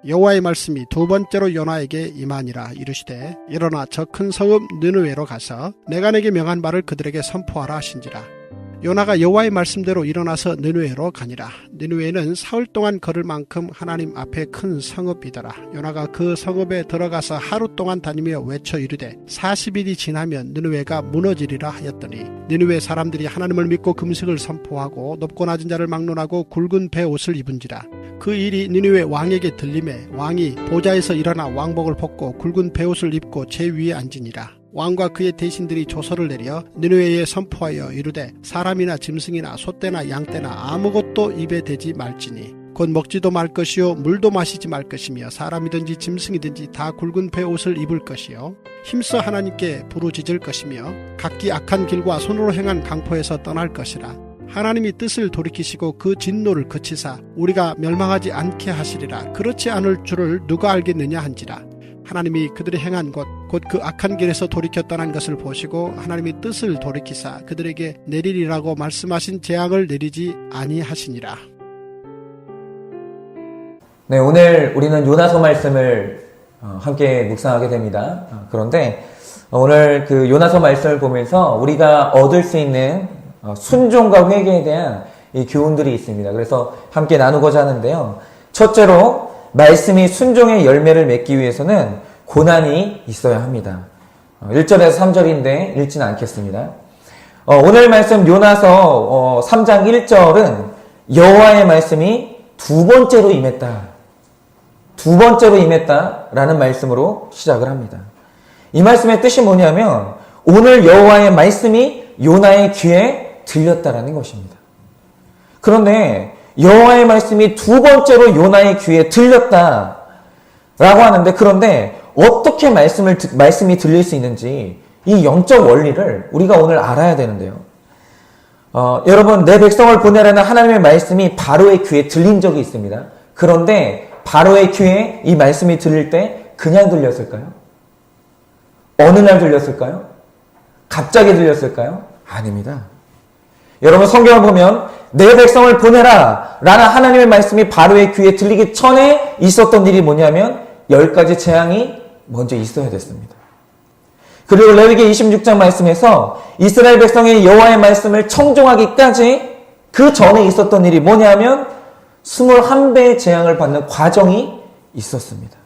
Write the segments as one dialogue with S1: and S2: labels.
S1: 여호와의 말씀이 두 번째로 요나에게 임하니라. 이르시되 일어나 저 큰 성읍 느느웨로 가서 내가 내게 명한 말을 그들에게 선포하라 하신지라. 요나가 여호와의 말씀대로 일어나서 느느웨로 가니라. 느느웨는 사흘 동안 걸을 만큼 하나님 앞에 큰 성읍이더라. 요나가 그 성읍에 들어가서 하루 동안 다니며 외쳐 이르되 40일이 지나면 느느웨가 무너지리라 하였더니 느느웨 사람들이 하나님을 믿고 금식을 선포하고 높고 낮은 자를 막론하고 굵은 베옷을 입은지라. 그 일이 느느웨 왕에게 들림에 왕이 보좌에서 일어나 왕복을 벗고 굵은 베옷을 입고 제 위에 앉으니라. 왕과 그의 대신들이 조서를 내려 느느웨에 선포하여 이르되 사람이나 짐승이나 소떼나 양떼나 아무것도 입에 대지 말지니 곧 먹지도 말 것이요 물도 마시지 말 것이며 사람이든지 짐승이든지 다 굵은 베옷을 입을 것이요 힘써 하나님께 부르짖을 것이며 각기 악한 길과 손으로 행한 강포에서 떠날 것이라. 하나님이 뜻을 돌이키시고 그 진노를 그치사 우리가 멸망하지 않게 하시리라. 그렇지 않을 줄을 누가 알겠느냐 한지라. 하나님이 그들이 행한 것 곧 그 악한 길에서 돌이켜 떠난 것을 보시고 하나님이 뜻을 돌이키사 그들에게 내리리라고 말씀하신 재앙을 내리지 아니하시니라.
S2: 네, 오늘 우리는 요나서 말씀을 함께 묵상하게 됩니다. 그런데 오늘 그 요나서 말씀을 보면서 우리가 얻을 수 있는 순종과 회개에 대한 이 교훈들이 있습니다. 그래서 함께 나누고자 하는데요. 첫째로 말씀이 순종의 열매를 맺기 위해서는 고난이 있어야 합니다. 1절에서 3절인데 읽지는 않겠습니다. 오늘 말씀 요나서 3장 1절은 여호와의 말씀이 두 번째로 임했다라는 말씀으로 시작을 합니다. 이 말씀의 뜻이 뭐냐면 오늘 여호와의 말씀이 요나의 귀에 들렸다라는 것입니다. 그런데 여호와의 말씀이 두 번째로 요나의 귀에 들렸다라고 하는데 그런데 어떻게 말씀이 들릴 수 있는지 이 영적 원리를 우리가 오늘 알아야 되는데요. 여러분 내 백성을 보내라는 하나님의 말씀이 바로의 귀에 들린 적이 있습니다. 그런데 바로의 귀에 이 말씀이 들릴 때 그냥 들렸을까요? 어느 날 들렸을까요? 갑자기 들렸을까요? 아닙니다. 여러분 성경을 보면 내 백성을 보내라 라는 하나님의 말씀이 바로의 귀에 들리기 전에 있었던 일이 뭐냐면 10가지 재앙이 먼저 있어야 됐습니다. 그리고 레위기 26장 말씀에서 이스라엘 백성이 여호와의 말씀을 청종하기까지 그 전에 있었던 일이 뭐냐면 21배의 재앙을 받는 과정이 있었습니다.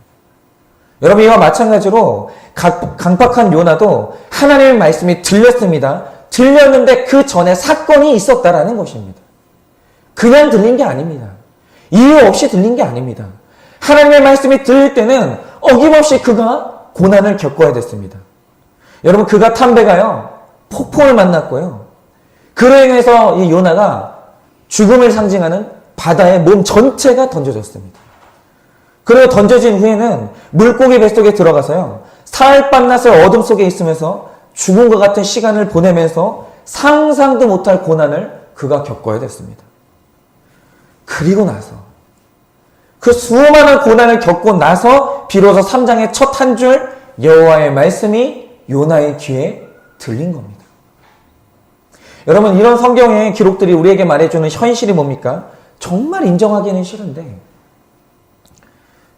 S2: 여러분 이와 마찬가지로 강팍한 요나도 하나님의 말씀이 들렸습니다. 들렸는데 그 전에 사건이 있었다라는 것입니다. 그냥 들린 게 아닙니다. 이유 없이 들린 게 아닙니다. 하나님의 말씀이 들릴 때는 어김없이 그가 고난을 겪어야 됐습니다. 여러분 그가 탄 배가요 폭풍을 만났고요. 그로 인해서 이 요나가 죽음을 상징하는 바다에 몸 전체가 던져졌습니다. 그리고 던져진 후에는 물고기 뱃속에 들어가서요 사흘 밤낮을 어둠 속에 있으면서 죽음과 같은 시간을 보내면서 상상도 못할 고난을 그가 겪어야 됐습니다. 그리고 나서 그 수많은 고난을 겪고 나서 비로소 3장의 첫 한 줄 여호와의 말씀이 요나의 귀에 들린 겁니다. 여러분 이런 성경의 기록들이 우리에게 말해주는 현실이 뭡니까? 정말 인정하기는 싫은데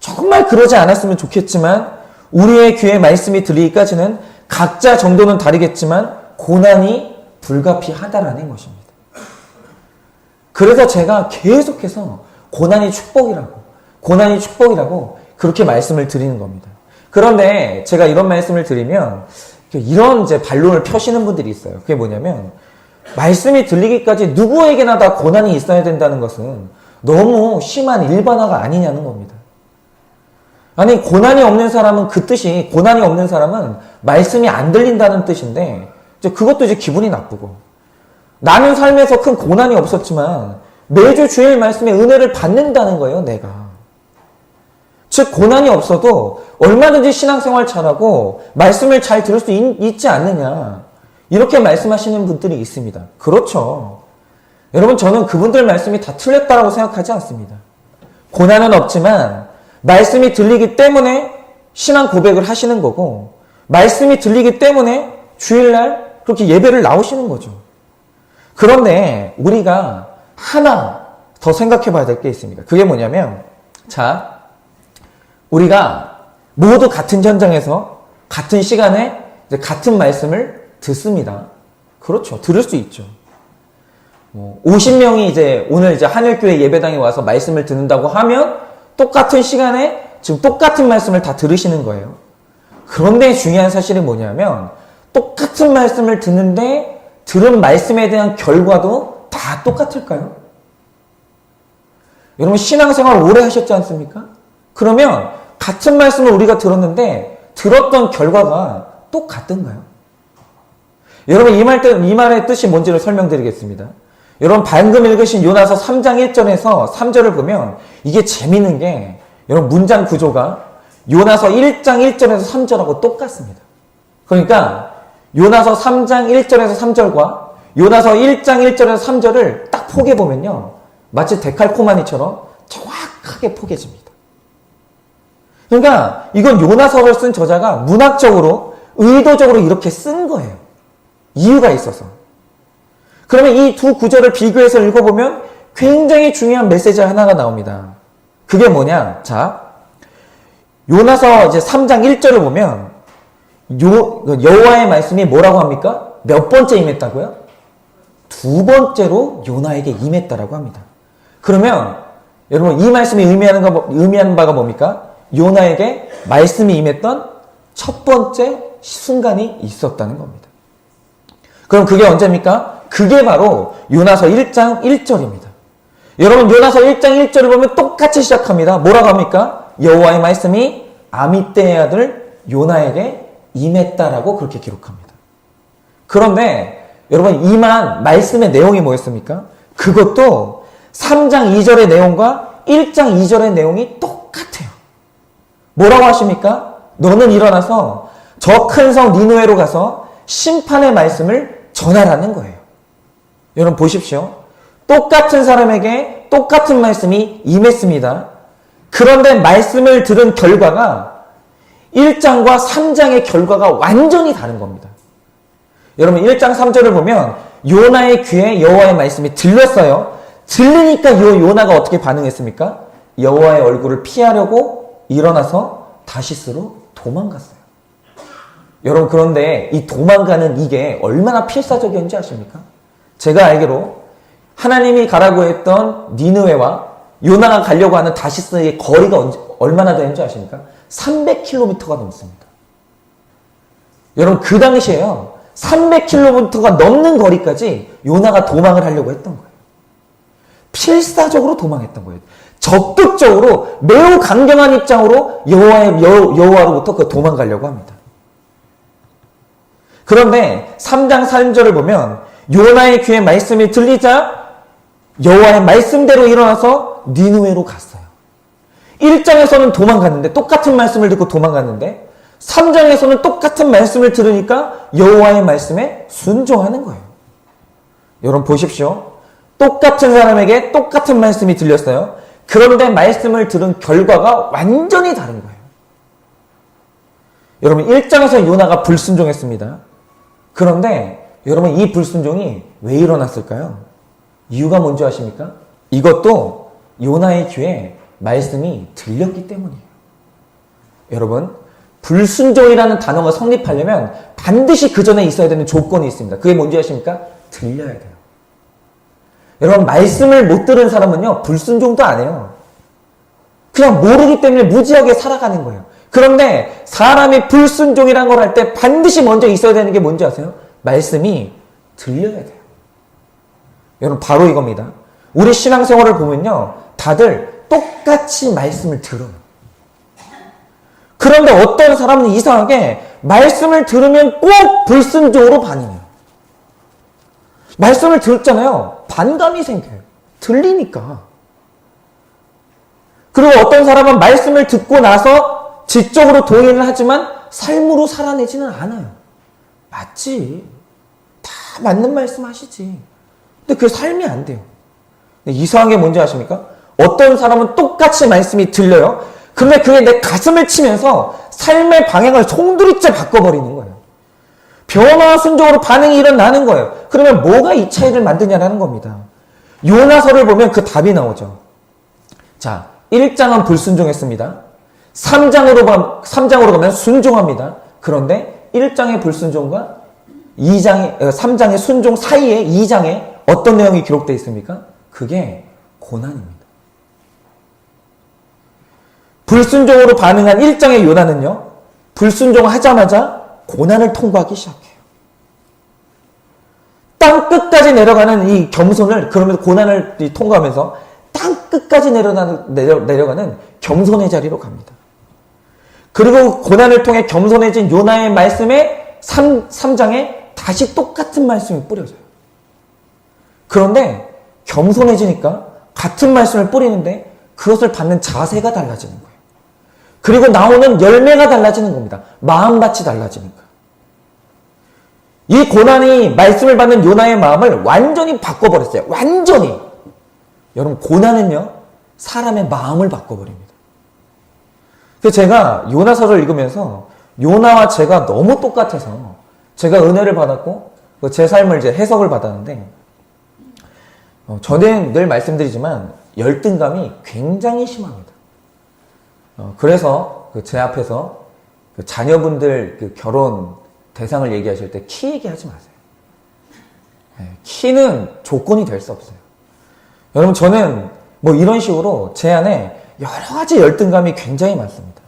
S2: 정말 그러지 않았으면 좋겠지만 우리의 귀에 말씀이 들리기까지는 각자 정도는 다르겠지만 고난이 불가피하다라는 것입니다. 그래서 제가 계속해서 고난이 축복이라고 그렇게 말씀을 드리는 겁니다. 그런데 제가 이런 말씀을 드리면 이런 이제 반론을 펴시는 분들이 있어요. 그게 뭐냐면 말씀이 들리기까지 누구에게나 다 고난이 있어야 된다는 것은 너무 심한 일반화가 아니냐는 겁니다. 아니 고난이 없는 사람은 그 뜻이 고난이 없는 사람은 말씀이 안 들린다는 뜻인데 이제 그것도 이제 기분이 나쁘고 나는 삶에서 큰 고난이 없었지만 매주 주일 말씀의 은혜를 받는다는 거예요. 내가. 즉 고난이 없어도 얼마든지 신앙생활 잘하고 말씀을 잘 들을 수 있지 않느냐 이렇게 말씀하시는 분들이 있습니다. 그렇죠. 여러분 저는 그분들 말씀이 다 틀렸다고 생각하지 않습니다. 고난은 없지만 말씀이 들리기 때문에 신앙 고백을 하시는 거고 말씀이 들리기 때문에 주일날 그렇게 예배를 나오시는 거죠. 그런데 우리가 하나 더 생각해 봐야 될 게 있습니다. 그게 뭐냐면 자 우리가 모두 같은 현장에서 같은 시간에 이제 같은 말씀을 듣습니다. 그렇죠. 들을 수 있죠. 50명이 이제 오늘 이제 하늘교회 예배당에 와서 말씀을 듣는다고 하면 똑같은 시간에 지금 똑같은 말씀을 다 들으시는 거예요. 그런데 중요한 사실이 뭐냐면 똑같은 말씀을 듣는데 들은 말씀에 대한 결과도 다 똑같을까요? 여러분 신앙생활 오래 하셨지 않습니까? 그러면 같은 말씀을 우리가 들었는데 들었던 결과가 똑같던가요? 여러분 이 말의 뜻이 뭔지를 설명드리겠습니다. 여러분 방금 읽으신 요나서 3장 1절에서 3절을 보면 이게 재밌는 게 여러분 문장 구조가 요나서 1장 1절에서 3절하고 똑같습니다. 그러니까 요나서 3장 1절에서 3절과 요나서 1장 1절에서 3절을 딱 포개보면요. 마치 데칼코마니처럼 정확하게 포개집니다. 그러니까 이건 요나서를 쓴 저자가 문학적으로 의도적으로 이렇게 쓴 거예요. 이유가 있어서. 그러면 이 두 구절을 비교해서 읽어보면 굉장히 중요한 메시지 하나가 나옵니다. 그게 뭐냐? 자, 요나서 이제 3장 1절을 보면 여호와의 말씀이 뭐라고 합니까? 몇 번째 임했다고요? 두 번째로 요나에게 임했다라고 합니다. 그러면 여러분 이 말씀이 의미하는 바가 뭡니까? 요나에게 말씀이 임했던 첫 번째 순간이 있었다는 겁니다. 그럼 그게 언제입니까? 그게 바로 요나서 1장 1절입니다. 여러분 요나서 1장 1절을 보면 똑같이 시작합니다. 뭐라고 합니까? 여호와의 말씀이 아미떼의 아들 요나에게 임했다라고 그렇게 기록합니다. 그런데 여러분 이 말씀의 내용이 뭐였습니까? 그것도 3장 2절의 내용과 1장 2절의 내용이 똑같아요. 뭐라고 하십니까? 너는 일어나서 저 큰 성 니느웨로 가서 심판의 말씀을 전하라는 거예요. 여러분 보십시오. 똑같은 사람에게 똑같은 말씀이 임했습니다. 그런데 말씀을 들은 결과가 1장과 3장의 결과가 완전히 다른 겁니다. 여러분 1장 3절을 보면 요나의 귀에 여호와의 말씀이 들렸어요. 들리니까 요나가 어떻게 반응했습니까? 여호와의 얼굴을 피하려고 일어나서 다시스로 도망갔어요. 여러분 그런데 이 도망가는 이게 얼마나 필사적이었는지 아십니까? 제가 알기로 하나님이 가라고 했던 니느웨와 요나가 가려고 하는 다시스의 거리가 얼마나 되는지 아십니까? 300km가 넘습니다. 여러분 그 당시에요. 300km가 넘는 거리까지 요나가 도망을 하려고 했던 거예요. 필사적으로 도망했던 거예요. 적극적으로 매우 강경한 입장으로 여호와로부터 그 도망가려고 합니다. 그런데 3장 3절을 보면 요나의 귀에 말씀이 들리자 여호와의 말씀대로 일어나서 니느웨로 갔어요. 1장에서는 도망갔는데 똑같은 말씀을 듣고 도망갔는데 3장에서는 똑같은 말씀을 들으니까 여호와의 말씀에 순종하는 거예요. 여러분 보십시오. 똑같은 사람에게 똑같은 말씀이 들렸어요. 그런데 말씀을 들은 결과가 완전히 다른 거예요. 여러분 1장에서 요나가 불순종했습니다. 그런데 여러분 이 불순종이 왜 일어났을까요? 이유가 뭔지 아십니까? 이것도 요나의 귀에 말씀이 들렸기 때문이에요. 여러분 불순종이라는 단어가 성립하려면 반드시 그 전에 있어야 되는 조건이 있습니다. 그게 뭔지 아십니까? 들려야 돼요. 여러분 말씀을 못 들은 사람은요 불순종도 안 해요. 그냥 모르기 때문에 무지하게 살아가는 거예요. 그런데 사람이 불순종이라는 걸 할 때 반드시 먼저 있어야 되는 게 뭔지 아세요? 말씀이 들려야 돼요. 여러분 바로 이겁니다. 우리 신앙생활을 보면요 다들 똑같이 말씀을 들어요. 그런데 어떤 사람은 이상하게 말씀을 들으면 꼭 불순종으로 반응해요. 말씀을 듣잖아요. 반감이 생겨요. 들리니까. 그리고 어떤 사람은 말씀을 듣고 나서 지적으로 동의를 하지만 삶으로 살아내지는 않아요. 맞지. 다 맞는 말씀 하시지. 근데 그게 삶이 안 돼요. 근데 이상한 게 뭔지 아십니까? 어떤 사람은 똑같이 말씀이 들려요. 근데 그게 내 가슴을 치면서 삶의 방향을 송두리째 바꿔버리는 거예요. 변화와 순종으로 반응이 일어나는 거예요. 그러면 뭐가 이 차이를 만드냐라는 겁니다. 요나서를 보면 그 답이 나오죠. 자, 1장은 불순종했습니다. 3장으로 가면 순종합니다. 그런데 1장의 불순종과 3장의 순종 사이에 2장에 어떤 내용이 기록되어 있습니까? 그게 고난입니다. 불순종으로 반응한 1장의 요나는요, 불순종하자마자 고난을 통과하기 시작해요. 땅 끝까지 내려가는 이 겸손을, 그러면서 고난을 통과하면서 땅 끝까지 내려가는 겸손의 자리로 갑니다. 그리고 고난을 통해 겸손해진 요나의 말씀에 3장에 다시 똑같은 말씀이 뿌려져요. 그런데 겸손해지니까 같은 말씀을 뿌리는데 그것을 받는 자세가 달라지는 거예요. 그리고 나오는 열매가 달라지는 겁니다. 마음밭이 달라지니까. 이 고난이 말씀을 받는 요나의 마음을 완전히 바꿔버렸어요. 완전히. 여러분, 고난은요, 사람의 마음을 바꿔버립니다. 그래서 제가 요나서를 읽으면서 요나와 제가 너무 똑같아서 제가 은혜를 받았고 제 삶을 이제 해석을 받았는데, 저는 늘 말씀드리지만 열등감이 굉장히 심합니다. 그래서 제 앞에서 자녀분들 결혼 대상을 얘기하실 때 키 얘기하지 마세요. 키는 조건이 될 수 없어요. 여러분, 저는 뭐 이런 식으로 제 안에 여러 가지 열등감이 굉장히 많습니다.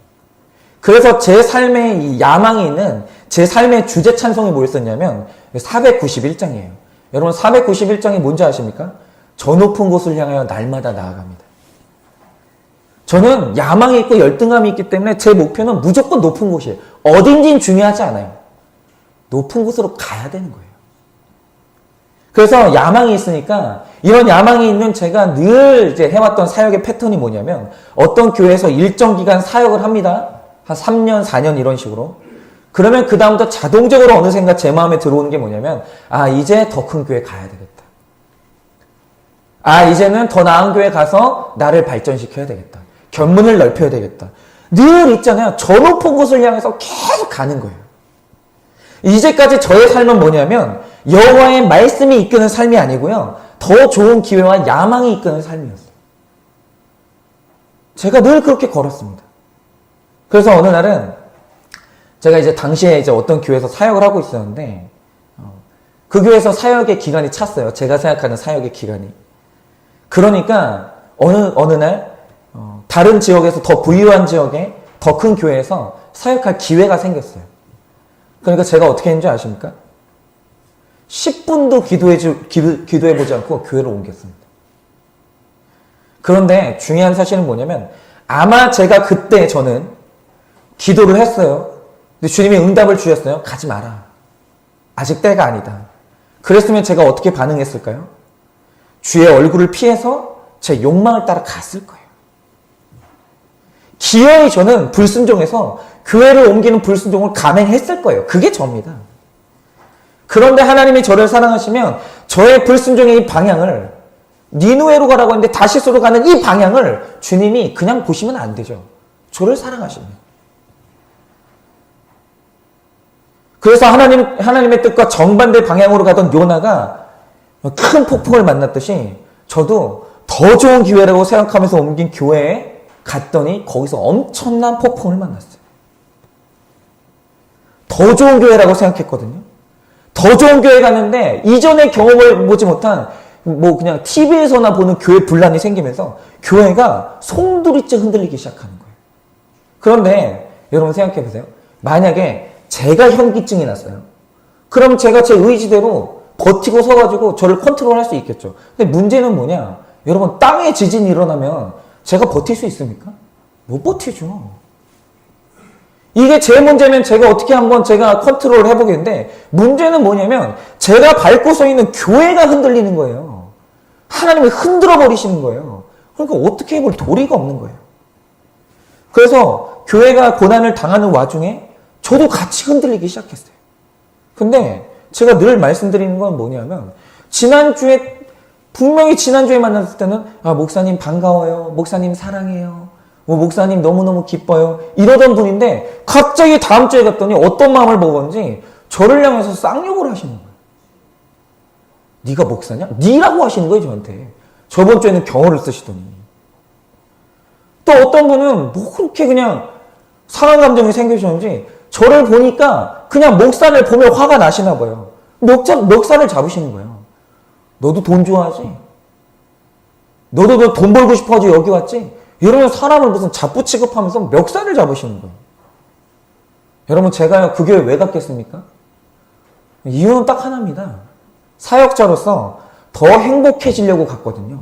S2: 그래서 제 삶에 이 야망이 있는 제 삶의 주제 찬송이 뭐였었냐면 491장이에요. 여러분, 491장이 뭔지 아십니까? 저 높은 곳을 향하여 날마다 나아갑니다. 저는 야망이 있고 열등감이 있기 때문에 제 목표는 무조건 높은 곳이에요. 어딘지는 중요하지 않아요. 높은 곳으로 가야 되는 거예요. 그래서 야망이 있으니까 이런 야망이 있는 제가 늘 이제 해왔던 사역의 패턴이 뭐냐면, 어떤 교회에서 일정 기간 사역을 합니다. 한 3년, 4년 이런 식으로. 그러면 그 다음부터 자동적으로 어느샌가 제 마음에 들어오는 게 뭐냐면, 이제 더 큰 교회 가야 되겠다. 이제는 더 나은 교회 가서 나를 발전시켜야 되겠다. 견문을 넓혀야 되겠다. 늘 있잖아요. 저 높은 곳을 향해서 계속 가는 거예요. 이제까지 저의 삶은 뭐냐면 여호와의 말씀이 이끄는 삶이 아니고요, 더 좋은 기회와 야망이 이끄는 삶이었어요. 제가 늘 그렇게 걸었습니다. 그래서 어느 날은 제가 이제 당시에 이제 어떤 교회에서 사역을 하고 있었는데, 그 교회에서 사역의 기간이 찼어요. 제가 생각하는 사역의 기간이. 그러니까 어느 날 다른 지역에서 더 부유한 지역에 더 큰 교회에서 사역할 기회가 생겼어요. 그러니까 제가 어떻게 했는지 아십니까? 10분도 기도해보지 않고 교회를 옮겼습니다. 그런데 중요한 사실은 뭐냐면, 아마 제가 그때 저는 기도를 했어요. 근데 주님이 응답을 주셨어요. 가지 마라. 아직 때가 아니다. 그랬으면 제가 어떻게 반응했을까요? 주의 얼굴을 피해서 제 욕망을 따라 갔을 거예요. 기어이 저는 불순종해서 교회를 옮기는 불순종을 감행했을 거예요. 그게 저입니다. 그런데 하나님이 저를 사랑하시면 저의 불순종의 이 방향을, 니누에로 가라고 하는데 다시스로 가는 이 방향을 주님이 그냥 보시면 안 되죠. 저를 사랑하시면. 그래서 하나님의 뜻과 정반대 방향으로 가던 요나가 큰 폭풍을 만났듯이 저도 더 좋은 기회라고 생각하면서 옮긴 교회에 갔더니 거기서 엄청난 폭풍을 만났어요. 더 좋은 교회라고 생각했거든요. 더 좋은 교회 갔는데 이전에 경험을 보지 못한 그냥 TV에서나 보는 교회 분란이 생기면서 교회가 송두리째 흔들리기 시작하는 거예요. 그런데 여러분 생각해 보세요. 만약에 제가 현기증이 났어요. 그럼 제가 제 의지대로 버티고 서가지고 저를 컨트롤할 수 있겠죠. 근데 문제는 뭐냐? 여러분, 땅에 지진이 일어나면 제가 버틸 수 있습니까? 못 버티죠. 이게 제 문제면 제가 어떻게 한번 제가 컨트롤을 해보겠는데, 문제는 뭐냐면 제가 밟고 서 있는 교회가 흔들리는 거예요. 하나님이 흔들어 버리시는 거예요. 그러니까 어떻게 해볼 도리가 없는 거예요. 그래서 교회가 고난을 당하는 와중에 저도 같이 흔들리기 시작했어요. 근데 제가 늘 말씀드리는 건 뭐냐면, 분명히 지난주에 만났을 때는 목사님 반가워요. 목사님 사랑해요. 목사님 너무너무 기뻐요. 이러던 분인데 갑자기 다음 주에 갔더니 어떤 마음을 먹었는지 저를 향해서 쌍욕을 하시는 거예요. 네가 목사냐? 네라고 하시는 거예요, 저한테. 저번 주에는 경어를 쓰시더니. 또 어떤 분은 그렇게 그냥 상한 감정이 생기셨는지 저를 보니까 그냥 목사를 보면 화가 나시나 봐요. 멱살을 잡으시는 거예요. 너도 돈 좋아하지? 너도 돈 벌고 싶어가지고 여기 왔지? 이러면 사람을 무슨 잡부 취급하면서 멱살을 잡으시는 거예요. 여러분, 제가 그 교회 왜 갔겠습니까? 이유는 딱 하나입니다. 사역자로서 더 행복해지려고 갔거든요.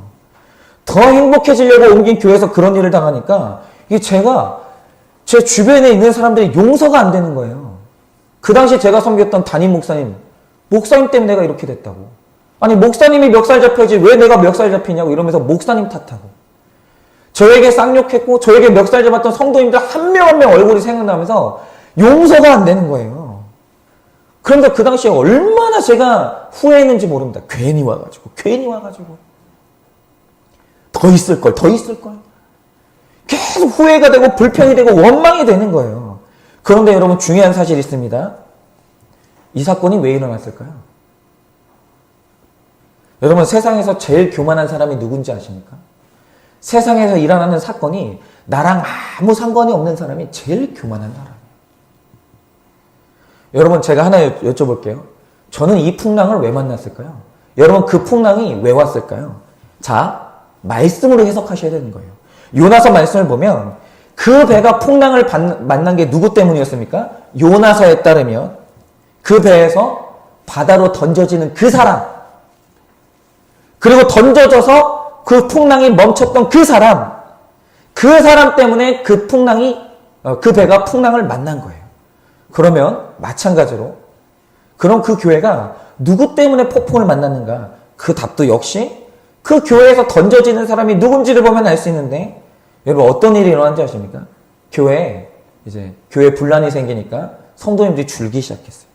S2: 더 행복해지려고 옮긴 교회에서 그런 일을 당하니까 이게 제가 제 주변에 있는 사람들이 용서가 안 되는 거예요. 그 당시 제가 섬겼던 담임 목사님 때문에 내가 이렇게 됐다고. 아니, 목사님이 멱살 잡혀야지 왜 내가 멱살 잡히냐고 이러면서 목사님 탓하고. 저에게 쌍욕했고 저에게 멱살 잡았던 성도님들 한 명 한 명 얼굴이 생각나면서 용서가 안 되는 거예요. 그런데 그 당시에 얼마나 제가 후회했는지 모릅니다. 괜히 와가지고. 더 있을 걸. 계속 후회가 되고 불평이 되고 원망이 되는 거예요. 그런데 여러분, 중요한 사실이 있습니다. 이 사건이 왜 일어났을까요? 여러분, 세상에서 제일 교만한 사람이 누군지 아십니까? 세상에서 일어나는 사건이 나랑 아무 상관이 없는 사람이 제일 교만한 사람이에요. 여러분, 제가 하나 여쭤볼게요. 저는 이 풍랑을 왜 만났을까요? 여러분, 그 풍랑이 왜 왔을까요? 자, 말씀으로 해석하셔야 되는 거예요. 요나서 말씀을 보면 그 배가 풍랑을 만난 게 누구 때문이었습니까? 요나서에 따르면 그 배에서 바다로 던져지는 그 사람, 그리고 던져져서 그 풍랑이 멈췄던 그 사람 때문에 그 배가 풍랑을 만난 거예요. 그러면 마찬가지로 그럼 그 교회가 누구 때문에 폭풍을 만났는가? 그 답도 역시 그 교회에서 던져지는 사람이 누군지를 보면 알 수 있는데, 여러분, 어떤 일이 일어난지 아십니까? 교회 분란이 생기니까 성도님들이 줄기 시작했어요.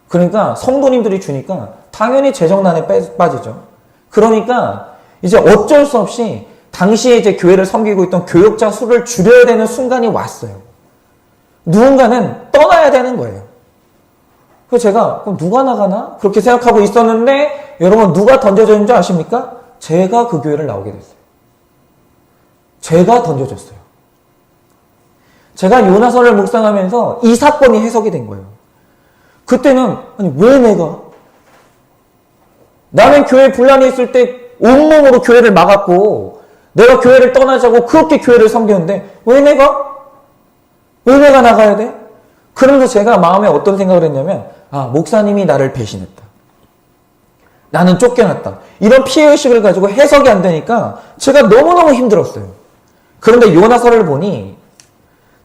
S2: 그러니까 성도님들이 주니까 당연히 재정난에 빠지죠. 그러니까 이제 어쩔 수 없이 당시에 이제 교회를 섬기고 있던 교역자 수를 줄여야 되는 순간이 왔어요. 누군가는 떠나야 되는 거예요. 그래서 제가 그럼 누가 나가나? 그렇게 생각하고 있었는데, 여러분, 누가 던져졌는 줄 아십니까? 제가 그 교회를 나오게 됐어요. 제가 던져졌어요. 제가 요나서를 묵상하면서 이 사건이 해석이 된 거예요. 그때는 아니, 왜 내가? 나는 교회 분란이 있을 때 온몸으로 교회를 막았고 내가 교회를 떠나자고 그렇게 교회를 섬겼는데 왜 내가 나가야 돼? 그러면서 제가 마음에 어떤 생각을 했냐면, 목사님이 나를 배신했다. 나는 쫓겨났다. 이런 피해의식을 가지고 해석이 안 되니까 제가 너무너무 힘들었어요. 그런데 요나서를 보니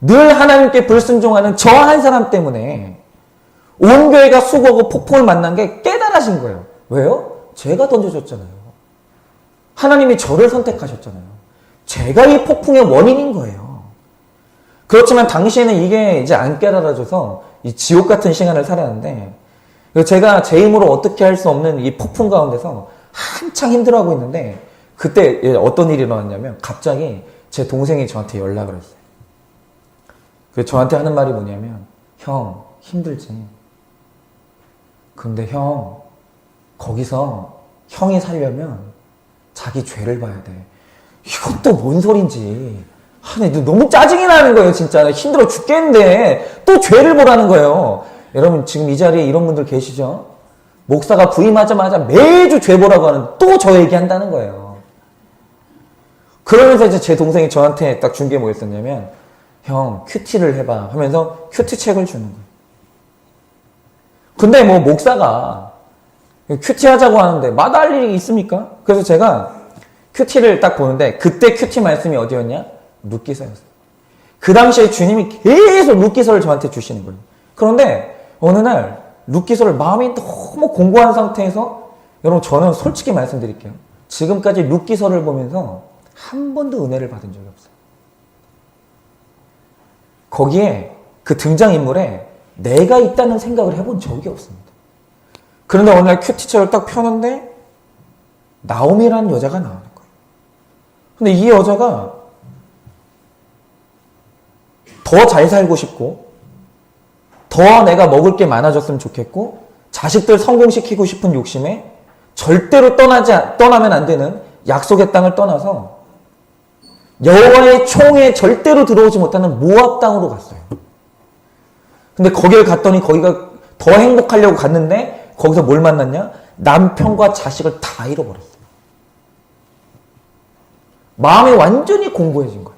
S2: 늘 하나님께 불순종하는 저 한 사람 때문에 온 교회가 수고하고 폭풍을 만난 게 깨달아진 거예요. 왜요? 제가 던져줬잖아요. 하나님이 저를 선택하셨잖아요. 제가 이 폭풍의 원인인 거예요. 그렇지만 당시에는 이게 이제 안 깨달아져서 이 지옥 같은 시간을 살았는데, 제가 제 힘으로 어떻게 할 수 없는 이 폭풍 가운데서 한창 힘들어하고 있는데, 그때 어떤 일이 일어났냐면 갑자기 제 동생이 저한테 연락을 했어요. 그래서 저한테 하는 말이 뭐냐면, 형 힘들지? 근데 형 거기서 형이 살려면 자기 죄를 봐야 돼. 이건 또 뭔 소린지. 너무 짜증이 나는 거예요, 진짜. 힘들어 죽겠는데 또 죄를 보라는 거예요. 여러분, 지금 이 자리에 이런 분들 계시죠? 목사가 부임하자마자 매주 죄 보라고 하는 또 저 얘기한다는 거예요. 그러면서 이제 제 동생이 저한테 딱 준 게 뭐였었냐면, 형 큐티를 해봐 하면서 큐티 책을 주는 거예요. 근데 뭐 목사가 큐티 하자고 하는데 마다할 일이 있습니까? 그래서 제가 큐티를 딱 보는데, 그때 큐티 말씀이 어디였냐? 룻기서였어요. 그 당시에 주님이 계속 룻기서를 저한테 주시는 거예요. 그런데 어느 날 룻기서를 마음이 너무 공고한 상태에서, 여러분, 저는 솔직히 말씀드릴게요. 지금까지 룻기서를 보면서 한 번도 은혜를 받은 적이 없어요. 거기에 그 등장인물에 내가 있다는 생각을 해본 적이 없습니다. 그런데 어느 날 큐티책을 딱 펴는데 나오미라는 여자가 나오는 거예요. 근데 이 여자가 더 잘 살고 싶고, 더 내가 먹을 게 많아졌으면 좋겠고, 자식들 성공시키고 싶은 욕심에 절대로 떠나면 안 되는 약속의 땅을 떠나서 여호와의 총에 절대로 들어오지 못하는 모압 땅으로 갔어요. 근데 거기를 갔더니 거기가 더 행복하려고 갔는데 거기서 뭘 만났냐? 남편과 자식을 다 잃어버렸어요. 마음이 완전히 공고해진 거예요.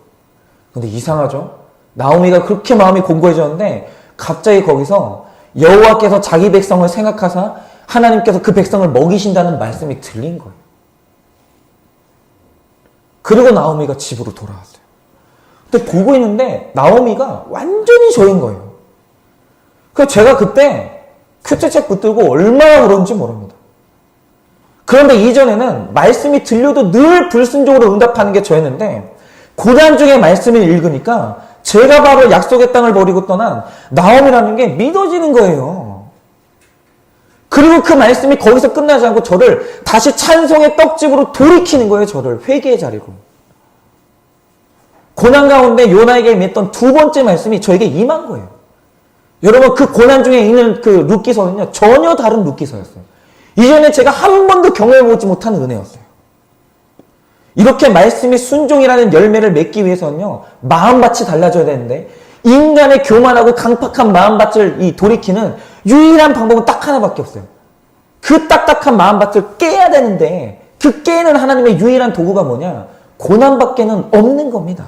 S2: 근데 이상하죠? 나오미가 그렇게 마음이 공고해졌는데 갑자기 거기서 여호와께서 자기 백성을 생각하사 하나님께서 그 백성을 먹이신다는 말씀이 들린 거예요. 그리고 나오미가 집으로 돌아왔어요. 근데 보고 있는데 나오미가 완전히 저인 거예요. 그래서 제가 그때 큐티책 붙들고 얼마나 울었는지 모릅니다. 그런데 이전에는 말씀이 들려도 늘 불순종으로 응답하는 게 저였는데 고난 중에 말씀을 읽으니까 제가 바로 약속의 땅을 버리고 떠난 나오미라는 게 믿어지는 거예요. 그리고 그 말씀이 거기서 끝나지 않고 저를 다시 찬송의 떡집으로 돌이키는 거예요. 저를 회개의 자리로. 고난 가운데 요나에게 임했던 두 번째 말씀이 저에게 임한 거예요. 여러분 그 고난 중에 있는 그 룻기서는요. 전혀 다른 룻기서였어요. 이전에 제가 한 번도 경험해보지 못한 은혜였어요. 이렇게 말씀이 순종이라는 열매를 맺기 위해서는요. 마음밭이 달라져야 되는데 인간의 교만하고 강팍한 마음밭을 돌이키는 유일한 방법은 딱 하나밖에 없어요. 그 딱딱한 마음밭을 깨야 되는데 그 깨는 하나님의 유일한 도구가 뭐냐? 고난밖에는 없는 겁니다.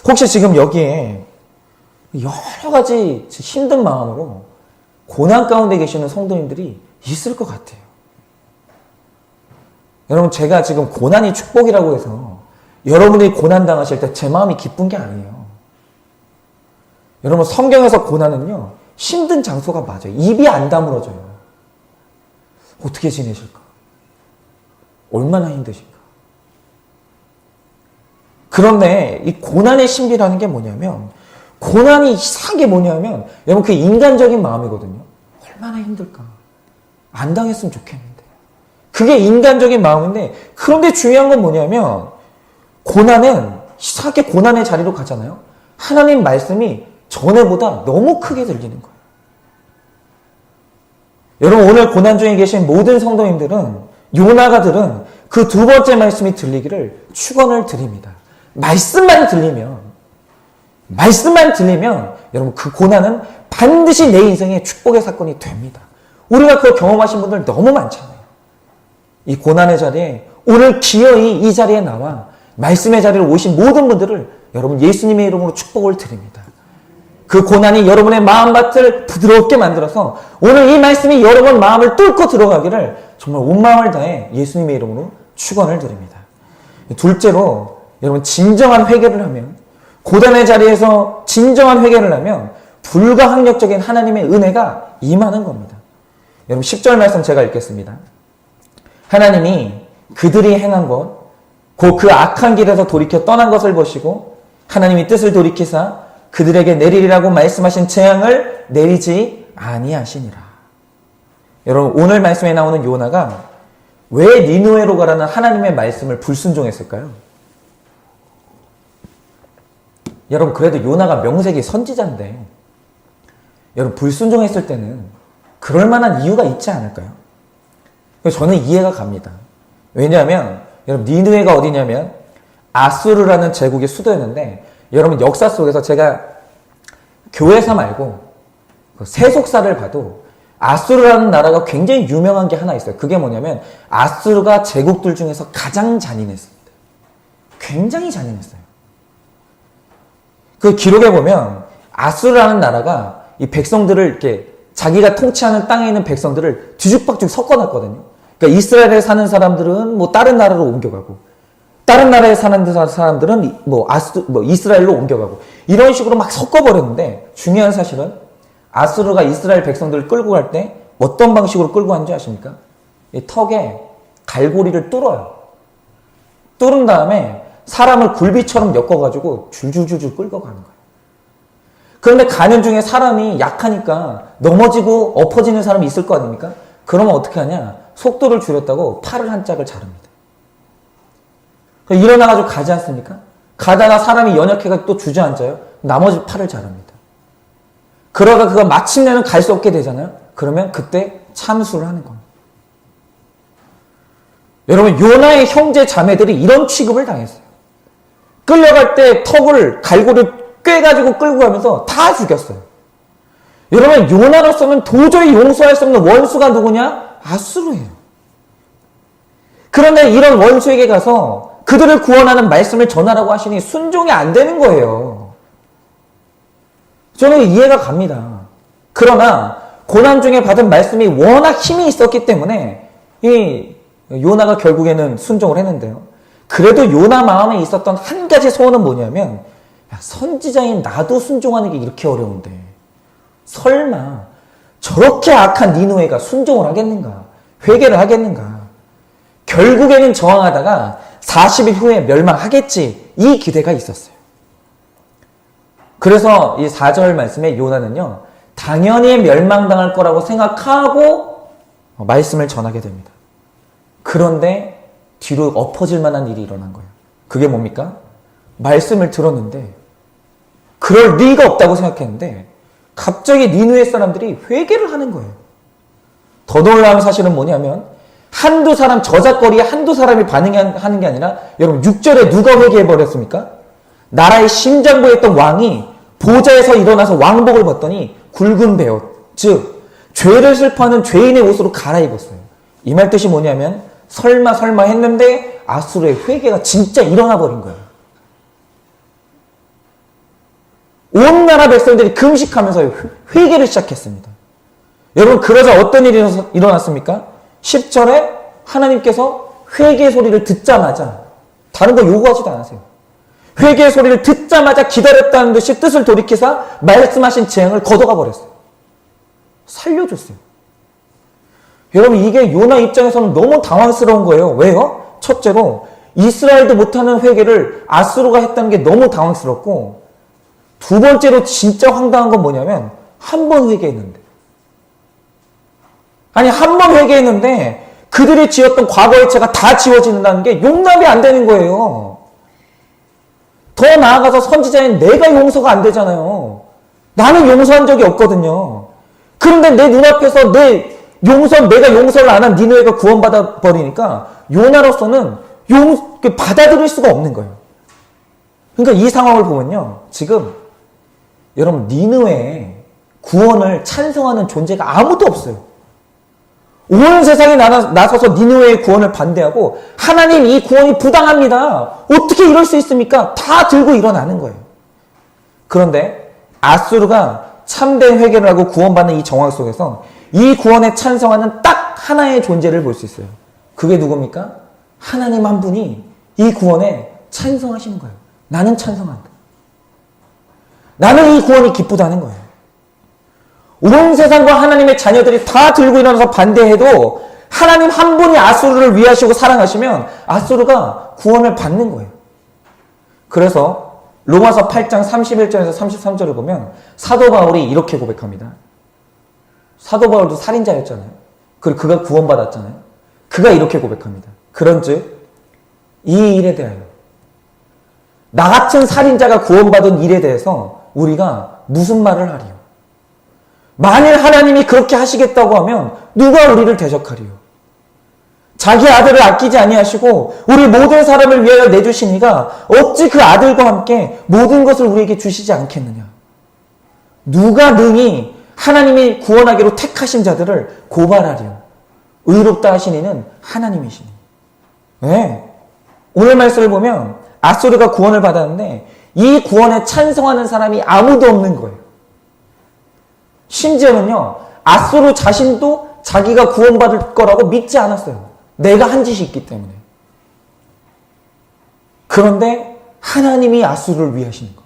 S2: 혹시 지금 여기에 여러 가지 힘든 마음으로 고난 가운데 계시는 성도님들이 있을 것 같아요. 여러분 제가 지금 고난이 축복이라고 해서 여러분이 고난 당하실 때 제 마음이 기쁜 게 아니에요. 여러분 성경에서 고난은요. 힘든 장소가 맞아요. 입이 안 다물어져요. 어떻게 지내실까? 얼마나 힘드실까? 그런데 이 고난의 신비라는 게 뭐냐면 고난이 이상하게 뭐냐면 여러분 그 인간적인 마음이거든요. 얼마나 힘들까? 안 당했으면 좋겠는데. 그게 인간적인 마음인데 그런데 중요한 건 뭐냐면 고난은 이상하게 고난의 자리로 가잖아요. 하나님 말씀이 전에보다 너무 크게 들리는 거예요. 여러분 오늘 고난 중에 계신 모든 성도님들은 요나가 들은 그 두 번째 말씀이 들리기를 축원을 드립니다. 말씀만 들리면 여러분 그 고난은 반드시 내 인생의 축복의 사건이 됩니다. 우리가 그걸 경험하신 분들 너무 많잖아요. 이 고난의 자리에 오늘 기어이 이 자리에 나와 말씀의 자리로 오신 모든 분들을 여러분 예수님의 이름으로 축복을 드립니다. 그 고난이 여러분의 마음밭을 부드럽게 만들어서 오늘 이 말씀이 여러분 마음을 뚫고 들어가기를 정말 온 마음을 다해 예수님의 이름으로 축원을 드립니다. 둘째로 여러분 진정한 회개를 하면 고난의 자리에서 진정한 회개를 하면 불가항력적인 하나님의 은혜가 임하는 겁니다. 여러분 10절 말씀 제가 읽겠습니다. 하나님이 그들이 행한 것 곧 그 악한 길에서 돌이켜 떠난 것을 보시고 하나님이 뜻을 돌이키사 그들에게 내리리라고 말씀하신 재앙을 내리지 아니하시니라. 여러분 오늘 말씀에 나오는 요나가 왜 니느웨로 가라는 하나님의 말씀을 불순종했을까요? 여러분 그래도 요나가 명색이 선지자인데 여러분 불순종했을 때는 그럴 만한 이유가 있지 않을까요? 저는 이해가 갑니다. 왜냐하면 여러분 니느웨가 어디냐면 아수르라는 제국의 수도였는데 여러분 역사 속에서 제가 교회사 말고 그 세속사를 봐도 아수르라는 나라가 굉장히 유명한 게 하나 있어요. 그게 뭐냐면 아수르가 제국들 중에서 가장 잔인했습니다. 굉장히 잔인했어요. 그 기록에 보면 아수르라는 나라가 이 백성들을 이렇게 자기가 통치하는 땅에 있는 백성들을 뒤죽박죽 섞어놨거든요. 그러니까 이스라엘에 사는 사람들은 뭐 다른 나라로 옮겨가고 다른 나라에 사는 사람들은 이스라엘로 옮겨가고 이런 식으로 막 섞어버렸는데 중요한 사실은 아수르가 이스라엘 백성들을 끌고 갈 때 어떤 방식으로 끌고 가는지 아십니까? 이 턱에 갈고리를 뚫어요. 뚫은 다음에 사람을 굴비처럼 엮어가지고 줄줄줄줄 끌고 가는 거예요. 그런데 가는 중에 사람이 약하니까 넘어지고 엎어지는 사람이 있을 거 아닙니까? 그러면 어떻게 하냐? 속도를 줄였다고 팔을 한 짝을 자릅니다. 일어나가지고 가지 않습니까? 가다가 사람이 연약해가 또 주저앉아요. 나머지 팔을 자릅니다. 그러다가 그가 마침내는 갈 수 없게 되잖아요. 그러면 그때 참수를 하는 겁니다. 여러분, 요나의 형제 자매들이 이런 취급을 당했어요. 끌려갈 때 턱을 갈고를 꿰가지고 끌고 가면서 다 죽였어요. 여러분, 요나로서는 도저히 용서할 수 없는 원수가 누구냐? 아수르예요. 그런데 이런 원수에게 가서 그들을 구원하는 말씀을 전하라고 하시니 순종이 안 되는 거예요. 저는 이해가 갑니다. 그러나 고난 중에 받은 말씀이 워낙 힘이 있었기 때문에 이 요나가 결국에는 순종을 했는데요. 그래도 요나 마음에 있었던 한 가지 소원은 뭐냐면, 야, 선지자인 나도 순종하는 게 이렇게 어려운데 설마 저렇게 악한 니느웨가 순종을 하겠는가? 회개를 하겠는가? 결국에는 저항하다가 40일 후에 멸망하겠지, 이 기대가 있었어요. 그래서 이 4절 말씀에 요나는요, 당연히 멸망당할 거라고 생각하고 말씀을 전하게 됩니다. 그런데 뒤로 엎어질 만한 일이 일어난 거예요. 그게 뭡니까? 말씀을 들었는데 그럴 리가 없다고 생각했는데 갑자기 니느웨 사람들이 회개를 하는 거예요. 더 놀라운 사실은 뭐냐면, 한두 사람, 저작거리에 한두 사람이 반응하는 게 아니라, 여러분 6절에 누가 회개해버렸습니까? 나라의 심장부에 있던 왕이 보좌에서 일어나서 왕복을 벗더니 굵은 베옷, 즉 죄를 슬퍼하는 죄인의 옷으로 갈아입었어요. 이 말 뜻이 뭐냐면, 설마 했는데 아수르의 회개가 진짜 일어나 버린 거예요. 온 나라 백성들이 금식하면서 회개를 시작했습니다. 여러분, 그러자 어떤 일이 일어났습니까? 10절에 하나님께서 회개의 소리를 듣자마자, 다른 거 요구하지도 않으세요. 회개의 소리를 듣자마자 기다렸다는 듯이 뜻을 돌이켜서 말씀하신 재앙을 걷어가 버렸어요. 살려줬어요. 여러분, 이게 요나 입장에서는 너무 당황스러운 거예요. 왜요? 첫째로 이스라엘도 못하는 회개를 아수르가 했다는 게 너무 당황스럽고, 두 번째로 진짜 황당한 건 뭐냐면, 한 번 회개했는데, 아니 한 번 회개했는데 그들이 지었던 과거의 죄가 다 지워진다는 게 용납이 안 되는 거예요. 더 나아가서 선지자인 내가 용서가 안 되잖아요. 나는 용서한 적이 없거든요. 그런데 내 눈앞에서 내가 용서를 안 한 니느웨가 구원받아 버리니까 요나로서는 받아들일 수가 없는 거예요. 그러니까 이 상황을 보면요, 지금 여러분 니느웨의 구원을 찬성하는 존재가 아무도 없어요. 온 세상이 나서서 니느웨의 구원을 반대하고, 하나님 이 구원이 부당합니다, 어떻게 이럴 수 있습니까? 다 들고 일어나는 거예요. 그런데 아수르가 참된 회개를 하고 구원받는 이 정황 속에서 이 구원에 찬성하는 딱 하나의 존재를 볼 수 있어요. 그게 누굽니까? 하나님 한 분이 이 구원에 찬성하시는 거예요. 나는 찬성한다. 나는 이 구원이 기쁘다는 거예요. 온 세상과 하나님의 자녀들이 다 들고 일어나서 반대해도 하나님 한 분이 아수르를 위하시고 사랑하시면 아수르가 구원을 받는 거예요. 그래서 로마서 8장 31절에서 33절을 보면 사도 바울이 이렇게 고백합니다. 사도 바울도 살인자였잖아요. 그리고 그가 구원받았잖아요. 그가 이렇게 고백합니다. 그런즉 이 일에 대하여, 나 같은 살인자가 구원받은 일에 대해서 우리가 무슨 말을 하리요? 만일 하나님이 그렇게 하시겠다고 하면 누가 우리를 대적하리요? 자기 아들을 아끼지 아니하시고 우리 모든 사람을 위하여 내주신 이가 어찌 그 아들과 함께 모든 것을 우리에게 주시지 않겠느냐? 누가 능히 하나님이 구원하기로 택하신 자들을 고발하리요? 의롭다 하신 이는 하나님이시니. 네. 오늘 말씀을 보면 아수르가 구원을 받았는데 이 구원에 찬성하는 사람이 아무도 없는 거예요. 심지어는요, 아수르 자신도 자기가 구원받을 거라고 믿지 않았어요. 내가 한 짓이 있기 때문에. 그런데 하나님이 아수르를 위하시는 거.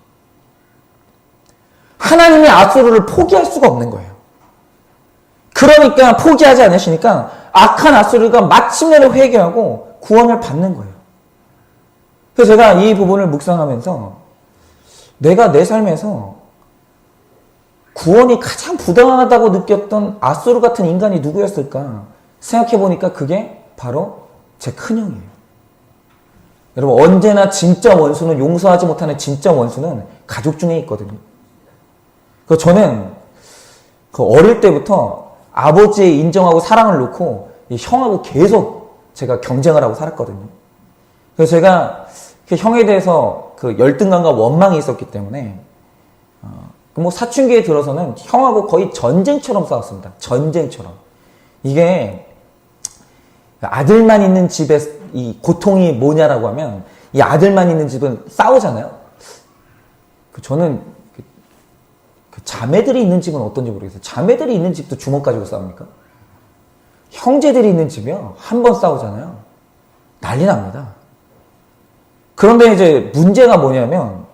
S2: 하나님이 아수르를 포기할 수가 없는 거예요. 그러니까 포기하지 않으시니까 악한 아수르가 마침내로 회개하고 구원을 받는 거예요. 그래서 제가 이 부분을 묵상하면서 내가 내 삶에서 구원이 가장 부당하다고 느꼈던 아수르 같은 인간이 누구였을까 생각해보니까 그게 바로 제 큰형이에요. 여러분, 언제나 진짜 원수는, 용서하지 못하는 진짜 원수는 가족 중에 있거든요. 그래서 저는 어릴 때부터 아버지의 인정하고 사랑을 놓고 이 형하고 계속 제가 경쟁을 하고 살았거든요. 그래서 제가 형에 대해서 그 열등감과 원망이 있었기 때문에 뭐 사춘기에 들어서는 형하고 거의 전쟁처럼 싸웠습니다. 전쟁처럼. 이게 아들만 있는 집에 이 고통이 뭐냐라고 하면 이 아들만 있는 집은 싸우잖아요. 저는 그 자매들이 있는 집은 어떤지 모르겠어요. 자매들이 있는 집도 주먹 가지고 싸웁니까? 형제들이 있는 집이요. 한 번 싸우잖아요. 난리 납니다. 그런데 이제 문제가 뭐냐면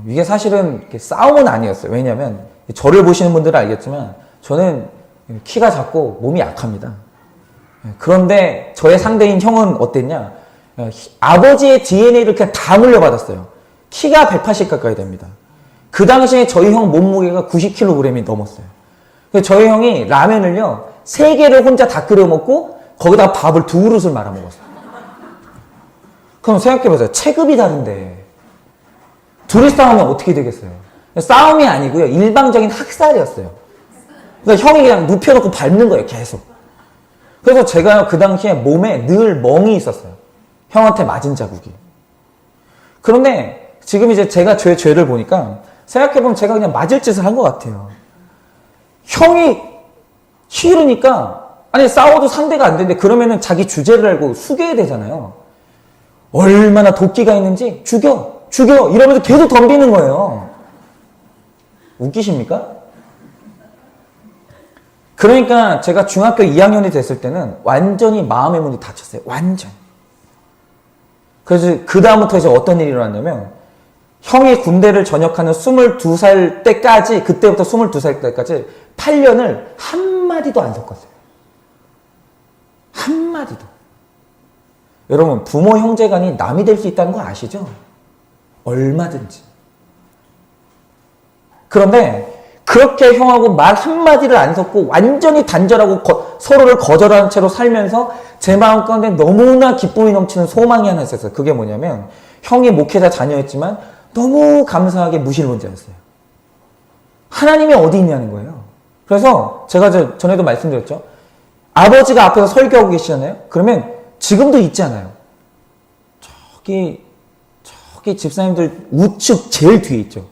S2: 이게 사실은 싸움은 아니었어요. 왜냐하면 저를 보시는 분들은 알겠지만 저는 키가 작고 몸이 약합니다. 그런데 저의 상대인 형은 어땠냐? 아버지의 DNA를 그냥 다 물려받았어요. 키가 180 가까이 됩니다. 그 당시에 저희 형 몸무게가 90kg이 넘었어요. 저희 형이 라면을요 3개를 혼자 다 끓여 먹고 거기다 밥을 2그릇을 말아 먹었어요. 그럼 생각해보세요. 체급이 다른데 둘이 싸우면 어떻게 되겠어요? 싸움이 아니고요. 일방적인 학살이었어요. 그러니까 형이 그냥 눕혀놓고 밟는 거예요. 계속. 그래서 제가 그 당시에 몸에 늘 멍이 있었어요. 형한테 맞은 자국이. 그런데 지금 이제 제가 제 죄를 보니까 생각해보면 제가 그냥 맞을 짓을 한 것 같아요. 형이 싫으니까 아니 싸워도 상대가 안 되는데 그러면은 자기 주제를 알고 숙여야 되잖아요. 얼마나 도끼가 있는지 죽여 이러면서 계속 덤비는 거예요. 웃기십니까? 그러니까 제가 중학교 2학년이 됐을 때는 완전히 마음의 문이 닫혔어요. 완전. 그래서 그 다음부터 이제 어떤 일이 일어났냐면 형이 군대를 전역하는 22살 때까지 그때부터 22살 때까지 8년을 한마디도 안 섞었어요. 한마디도. 여러분 부모 형제간이 남이 될 수 있다는 거 아시죠? 얼마든지. 그런데 그렇게 형하고 말 한마디를 안 섞고 완전히 단절하고 서로를 거절하는 채로 살면서 제 마음 가운데 너무나 기쁨이 넘치는 소망이 하나 있었어요. 그게 뭐냐면 형이 목회자 자녀였지만 너무 감사하게 무신론자였어요. 하나님이 어디 있냐는 거예요. 그래서 제가 전에도 말씀드렸죠. 아버지가 앞에서 설교하고 계시잖아요. 그러면 지금도 있잖아요. 저기 집사님들 우측 제일 뒤에 있죠.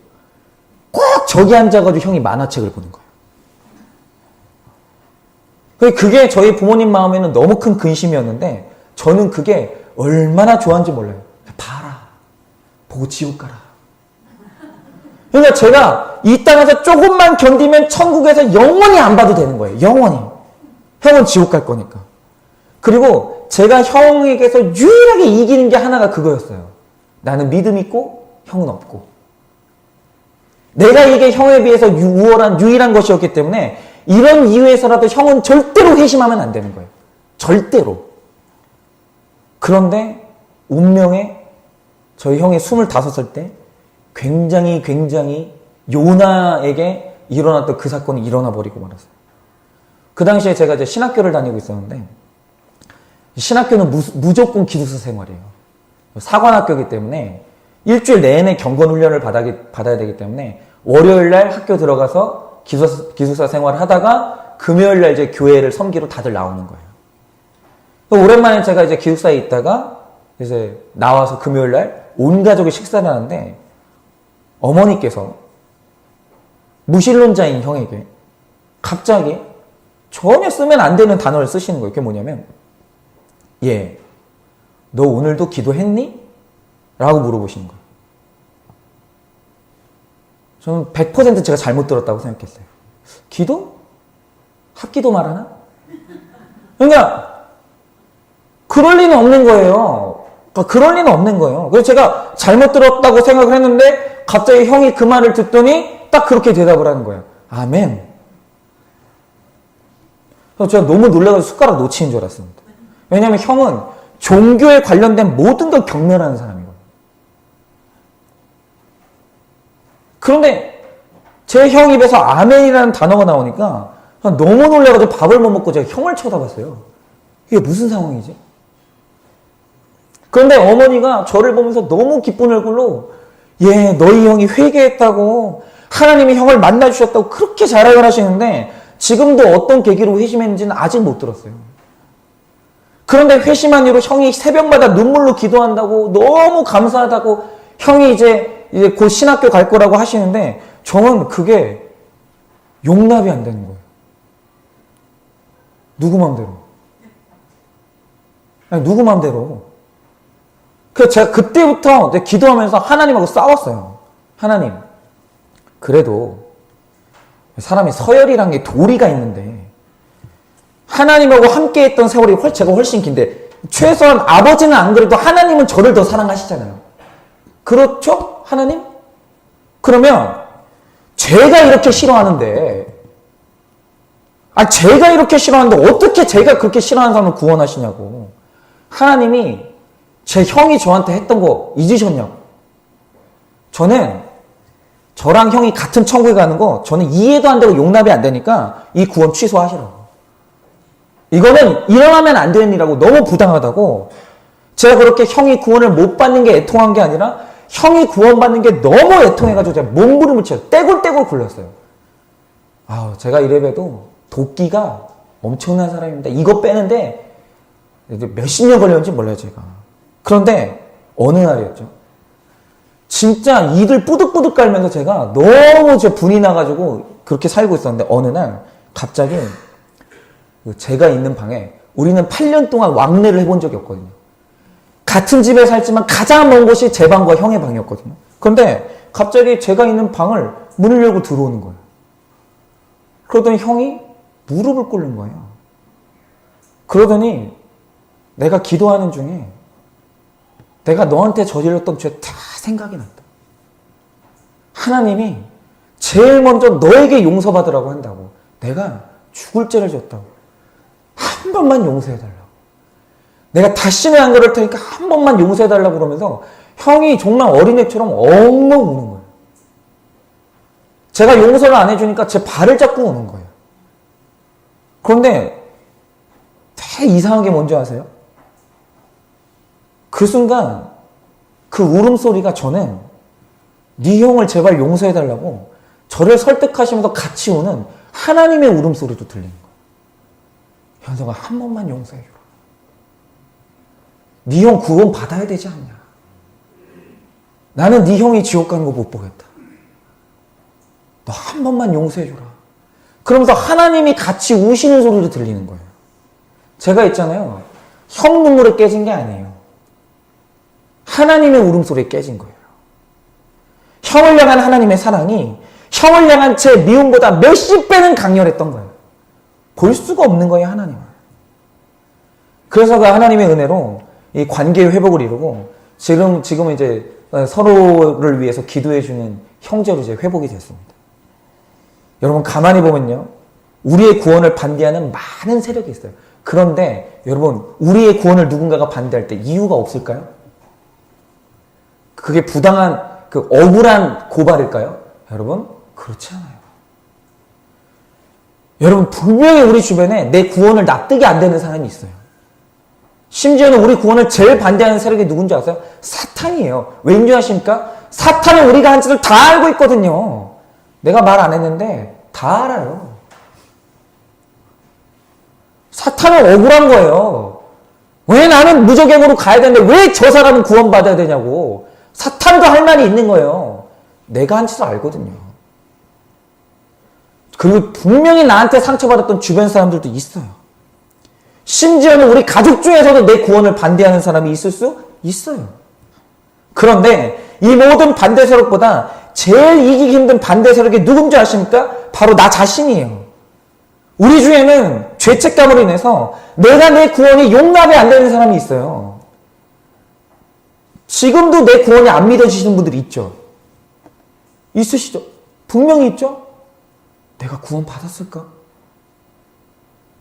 S2: 꼭 저기 앉아가지고 형이 만화책을 보는 거예요. 그게 저희 부모님 마음에는 너무 큰 근심이었는데 저는 그게 얼마나 좋아하는지 몰라요. 봐라. 보고 지옥 가라. 그러니까 제가 이 땅에서 조금만 견디면 천국에서 영원히 안 봐도 되는 거예요. 영원히. 형은 지옥 갈 거니까. 그리고 제가 형에게서 유일하게 이기는 게 하나가 그거였어요. 나는 믿음 있고 형은 없고. 내가 이게 형에 비해서 우월한 유일한 것이었기 때문에 이런 이유에서라도 형은 절대로 회심하면 안 되는 거예요. 절대로. 그런데 운명에 저희 형이 25살 때 굉장히 요나에게 일어났던 그 사건이 일어나 버리고 말았어요. 그 당시에 제가 이제 신학교를 다니고 있었는데 신학교는 무조건 기숙사 생활이에요. 사관학교이기 때문에 일주일 내내 경건 훈련을 받아야 되기 때문에 월요일 날 학교 들어가서 기숙사 생활을 하다가 금요일 날 이제 교회를 섬기러 다들 나오는 거예요. 오랜만에 제가 이제 기숙사에 있다가 이제 나와서 금요일 날 온 가족이 식사를 하는데 어머니께서 무신론자인 형에게 갑자기 전혀 쓰면 안 되는 단어를 쓰시는 거예요. 그게 뭐냐면 너 오늘도 기도했니? 라고 물어보시는 거예요. 저는 100% 제가 잘못 들었다고 생각했어요. 기도? 합기도 말하나? 그러니까 그럴 리는 없는 거예요. 그럴 리는 없는 거예요. 그래서 제가 잘못 들었다고 생각을 했는데 갑자기 형이 그 말을 듣더니 딱 그렇게 대답을 하는 거예요. 아멘. 그래서 제가 너무 놀라서 숟가락 놓치는 줄 알았습니다. 왜냐하면 형은 종교에 관련된 모든 걸 경멸하는 사람이거든요. 그런데 제 형 입에서 아멘이라는 단어가 나오니까 너무 놀라가지고 밥을 못 먹고 제가 형을 쳐다봤어요. 이게 무슨 상황이지? 그런데 어머니가 저를 보면서 너무 기쁜 얼굴로 너희 형이 회개했다고 하나님이 형을 만나주셨다고 그렇게 자랑을 하시는데 지금도 어떤 계기로 회심했는지는 아직 못 들었어요. 그런데 회심한 이후로 형이 새벽마다 눈물로 기도한다고, 너무 감사하다고, 형이 이제 곧 신학교 갈 거라고 하시는데, 저는 그게 용납이 안 되는 거예요. 누구 마음대로. 아니, 누구 마음대로. 그래서 제가 그때부터 기도하면서 하나님하고 싸웠어요. 하나님, 그래도 사람이 서열이란 게 도리가 있는데, 하나님하고 함께 했던 세월이 제가 훨씬 긴데, 최소한 아버지는 안 그래도 하나님은 저를 더 사랑하시잖아요. 그렇죠? 하나님? 그러면 제가 이렇게 싫어하는데, 제가 이렇게 싫어하는데 어떻게 제가 그렇게 싫어하는 사람을 구원하시냐고. 하나님이 제 형이 저한테 했던 거 잊으셨냐고. 저는 저랑 형이 같은 천국에 가는 거 저는 이해도 안 되고 용납이 안 되니까 이 구원 취소하시라고. 이거는 일어나면 안 되는 일이라고, 너무 부당하다고. 제가 그렇게 형이 구원을 못 받는 게 애통한 게 아니라 형이 구원받는 게 너무 애통해가지고 제가 몸부림을 쳐요. 떼굴떼굴 굴렸어요. 제가 이래봬도 도끼가 엄청난 사람입니다. 이거 빼는데 몇십 년 걸렸는지 몰라요, 제가. 그런데 어느 날이었죠. 진짜 이들 뿌득뿌득 깔면서 제가 너무 분이 나가지고 그렇게 살고 있었는데, 어느 날 갑자기 제가 있는 방에, 우리는 8년 동안 왕래를 해본 적이 없거든요. 같은 집에 살지만 가장 먼 곳이 제 방과 형의 방이었거든요. 그런데 갑자기 제가 있는 방을 문을 열고 들어오는 거예요. 그러더니 형이 무릎을 꿇는 거예요. 그러더니 내가 기도하는 중에 내가 너한테 저질렀던 죄 다 생각이 났다. 하나님이 제일 먼저 너에게 용서받으라고 한다고. 내가 죽을 죄를 졌다고. 한 번만 용서해달라고. 내가 다시는 안 그럴 테니까 한 번만 용서해달라고 그러면서 형이 정말 어린애처럼 엉엉 우는 거예요. 제가 용서를 안 해주니까 제 발을 잡고 우는 거예요. 그런데 되게 이상한 게 뭔지 아세요? 그 순간 그 울음소리가 저는 네 형을 제발 용서해달라고 저를 설득하시면서 같이 우는 하나님의 울음소리도 들리는 거예요. 현성아, 한 번만 용서해주라. 네 형 구원 받아야 되지 않냐. 나는 네 형이 지옥 가는 거 못 보겠다. 너 한 번만 용서해주라. 그러면서 하나님이 같이 우시는 소리로 들리는 거예요. 제가 있잖아요. 형 눈물에 깨진 게 아니에요. 하나님의 울음소리에 깨진 거예요. 형을 향한 하나님의 사랑이 형을 향한 제 미움보다 몇십 배는 강렬했던 거예요. 볼 수가 없는 거예요, 하나님은. 그래서 그 하나님의 은혜로 이 관계의 회복을 이루고 지금 이제 서로를 위해서 기도해주는 형제로 이제 회복이 됐습니다. 여러분, 가만히 보면요, 우리의 구원을 반대하는 많은 세력이 있어요. 그런데 여러분, 우리의 구원을 누군가가 반대할 때 이유가 없을까요? 그게 부당한, 억울한 고발일까요? 여러분, 그렇지 않아요. 여러분, 분명히 우리 주변에 내 구원을 납득이 안 되는 사람이 있어요. 심지어는 우리 구원을 제일 반대하는 세력이 누군지 아세요? 사탄이에요. 왠지 아십니까? 사탄은 우리가 한 짓을 다 알고 있거든요. 내가 말 안 했는데 다 알아요. 사탄은 억울한 거예요. 왜 나는 무저갱으로 가야 되는데 왜 저 사람은 구원받아야 되냐고. 사탄도 할 말이 있는 거예요. 내가 한 짓을 알거든요. 그리고 분명히 나한테 상처받았던 주변 사람들도 있어요. 심지어는 우리 가족 중에서도 내 구원을 반대하는 사람이 있을 수 있어요. 그런데 이 모든 반대 세력보다 제일 이기기 힘든 반대 세력이 누군지 아십니까? 바로 나 자신이에요. 우리 중에는 죄책감으로 인해서 내가 내 구원이 용납이 안 되는 사람이 있어요. 지금도 내 구원이 안 믿어지시는 분들이 있죠. 있으시죠? 분명히 있죠? 내가 구원 받았을까?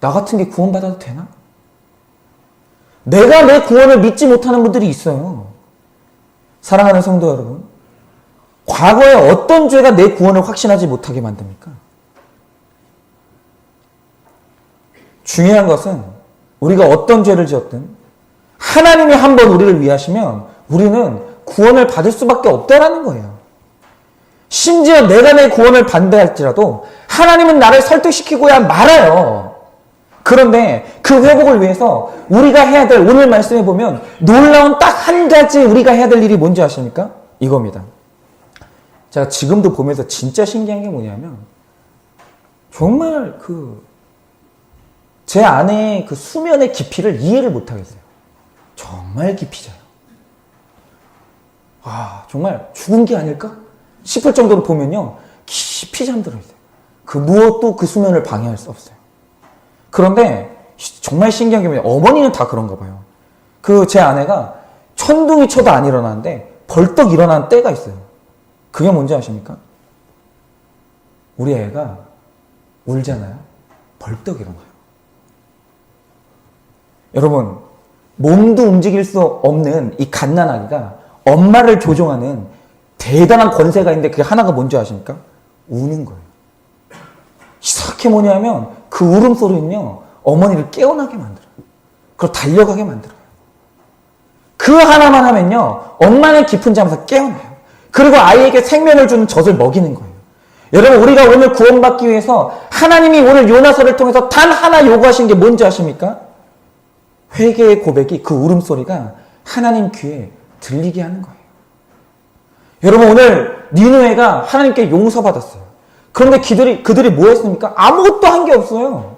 S2: 나 같은 게 구원 받아도 되나? 내가 내 구원을 믿지 못하는 분들이 있어요. 사랑하는 성도 여러분, 과거에 어떤 죄가 내 구원을 확신하지 못하게 만듭니까? 중요한 것은 우리가 어떤 죄를 지었든 하나님이 한번 우리를 위하시면 우리는 구원을 받을 수밖에 없다라는 거예요. 심지어 내가 내 구원을 반대할지라도 하나님은 나를 설득시키고야 말아요. 그런데 그 회복을 위해서 우리가 해야 될, 오늘 말씀해 보면 놀라운 딱 한 가지 우리가 해야 될 일이 뭔지 아십니까? 이겁니다. 제가 지금도 보면서 진짜 신기한 게 뭐냐면 정말 제 아내의 그 수면의 깊이를 이해를 못 하겠어요. 정말 깊이 자요. 정말 죽은 게 아닐까 싶을 정도로 보면요, 깊이 잠들어 있어요. 그 무엇도 그 수면을 방해할 수 없어요. 그런데 정말 신기한 게 뭐냐면 어머니는 다 그런가 봐요. 제 아내가 천둥이 쳐도 안 일어나는데 벌떡 일어나는 때가 있어요. 그게 뭔지 아십니까? 우리 애가 울잖아요. 벌떡 일어나요. 여러분, 몸도 움직일 수 없는 이 갓난아기가 엄마를 조종하는 대단한 권세가 있는데 그게 하나가 뭔지 아십니까? 우는 거예요. 이상하게 뭐냐면 그 울음소리는요, 어머니를 깨어나게 만들어요. 그걸 달려가게 만들어요. 그 하나만 하면요, 엄마는 깊은 잠에서 깨어나요. 그리고 아이에게 생명을 주는 젖을 먹이는 거예요. 여러분, 우리가 오늘 구원받기 위해서 하나님이 오늘 요나서를 통해서 단 하나 요구하신 게 뭔지 아십니까? 회개의 고백이, 그 울음소리가 하나님 귀에 들리게 하는 거예요. 여러분, 오늘 니느웨가 하나님께 용서받았어요. 그런데 그들이 뭐 했습니까? 아무것도 한 게 없어요.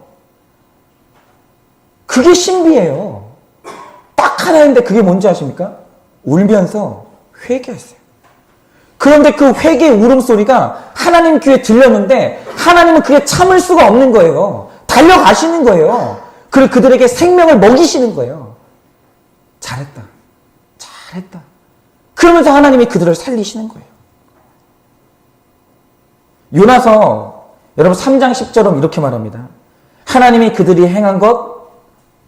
S2: 그게 신비예요. 딱 하나인데 그게 뭔지 아십니까? 울면서 회개했어요. 그런데 그 회개의 울음소리가 하나님 귀에 들렸는데 하나님은 그게 참을 수가 없는 거예요. 달려가시는 거예요. 그리고 그들에게 생명을 먹이시는 거예요. 잘했다. 잘했다. 그러면서 하나님이 그들을 살리시는 거예요. 요나서 여러분 3장 10절은 이렇게 말합니다. 하나님이 그들이 행한 것,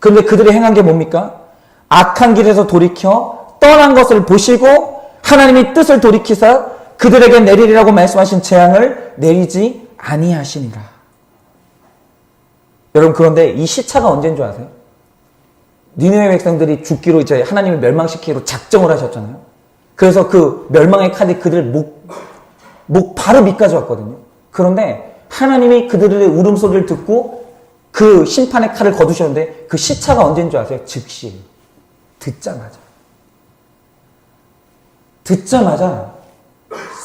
S2: 그런데 그들이 행한 게 뭡니까? 악한 길에서 돌이켜 떠난 것을 보시고 하나님이 뜻을 돌이키사 그들에게 내리리라고 말씀하신 재앙을 내리지 아니하시니라. 여러분, 그런데 이 시차가 언제인 줄 아세요? 니느웨 백성들이 죽기로 이제 하나님을 멸망시키기로 작정을 하셨잖아요. 그래서 그 멸망의 칼이 그들 목 바로 밑까지 왔거든요. 그런데 하나님이 그들의 울음소리를 듣고 그 심판의 칼을 거두셨는데 그 시차가 언제인 줄 아세요? 즉시. 듣자마자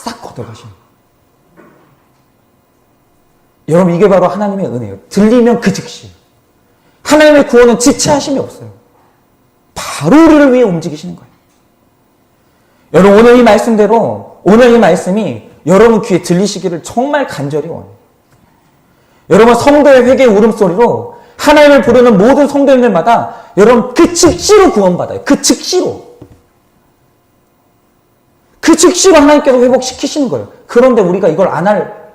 S2: 싹 걷어가시는 거예요. 여러분, 이게 바로 하나님의 은혜예요. 들리면 그 즉시. 하나님의 구원은 지체하심이 없어요. 바로 우리를 위해 움직이시는 거예요. 여러분, 오늘 이 말씀대로, 오늘 이 말씀이 여러분 귀에 들리시기를 정말 간절히 원해요. 여러분, 성도의 회개의 울음소리로 하나님을 부르는 모든 성도님들마다 여러분 그 즉시로 구원받아요. 그 즉시로. 그 즉시로 하나님께서 회복시키시는 거예요. 그런데 우리가 이걸 안 할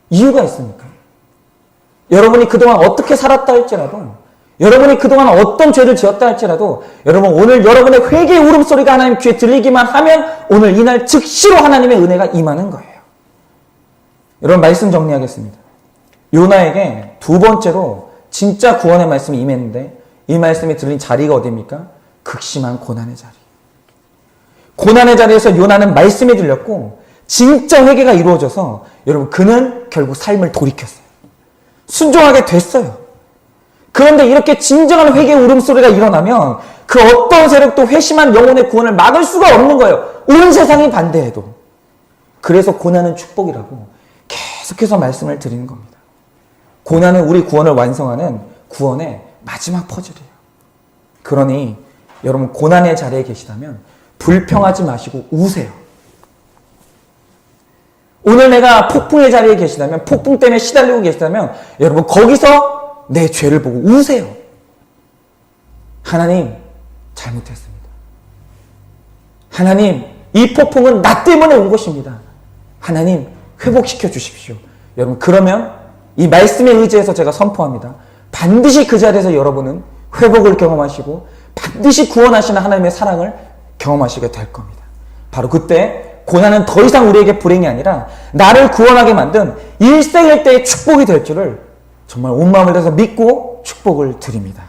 S2: 이유가 있습니까? 여러분이 그동안 어떻게 살았다 할지라도, 여러분이 그동안 어떤 죄를 지었다 할지라도, 여러분 오늘 여러분의 회개의 울음소리가 하나님 귀에 들리기만 하면 오늘 이날 즉시로 하나님의 은혜가 임하는 거예요. 여러분, 말씀 정리하겠습니다. 요나에게 두 번째로 진짜 구원의 말씀이 임했는데 이 말씀이 들린 자리가 어디입니까? 극심한 고난의 자리. 고난의 자리에서 요나는 말씀이 들렸고 진짜 회개가 이루어져서 여러분 그는 결국 삶을 돌이켰어요. 순종하게 됐어요. 그런데 이렇게 진정한 회개의 울음소리가 일어나면 그 어떤 세력도 회심한 영혼의 구원을 막을 수가 없는 거예요. 온 세상이 반대해도. 그래서 고난은 축복이라고 계속해서 말씀을 드리는 겁니다. 고난은 우리 구원을 완성하는 구원의 마지막 퍼즐이에요. 그러니 여러분 고난의 자리에 계시다면 불평하지 마시고 우세요. 오늘 내가 폭풍의 자리에 계시다면, 폭풍 때문에 시달리고 계시다면 여러분 거기서 내 죄를 보고 우세요. 하나님 잘못했습니다. 하나님 이 폭풍은 나 때문에 온 것입니다. 하나님 회복시켜 주십시오. 여러분 그러면 이 말씀에 의지해서 제가 선포합니다. 반드시 그 자리에서 여러분은 회복을 경험하시고 반드시 구원하시는 하나님의 사랑을 경험하시게 될 겁니다. 바로 그때 고난은 더 이상 우리에게 불행이 아니라 나를 구원하게 만든 일생일대의 축복이 될 줄을 정말 온 마음을 다해서 믿고 축복을 드립니다.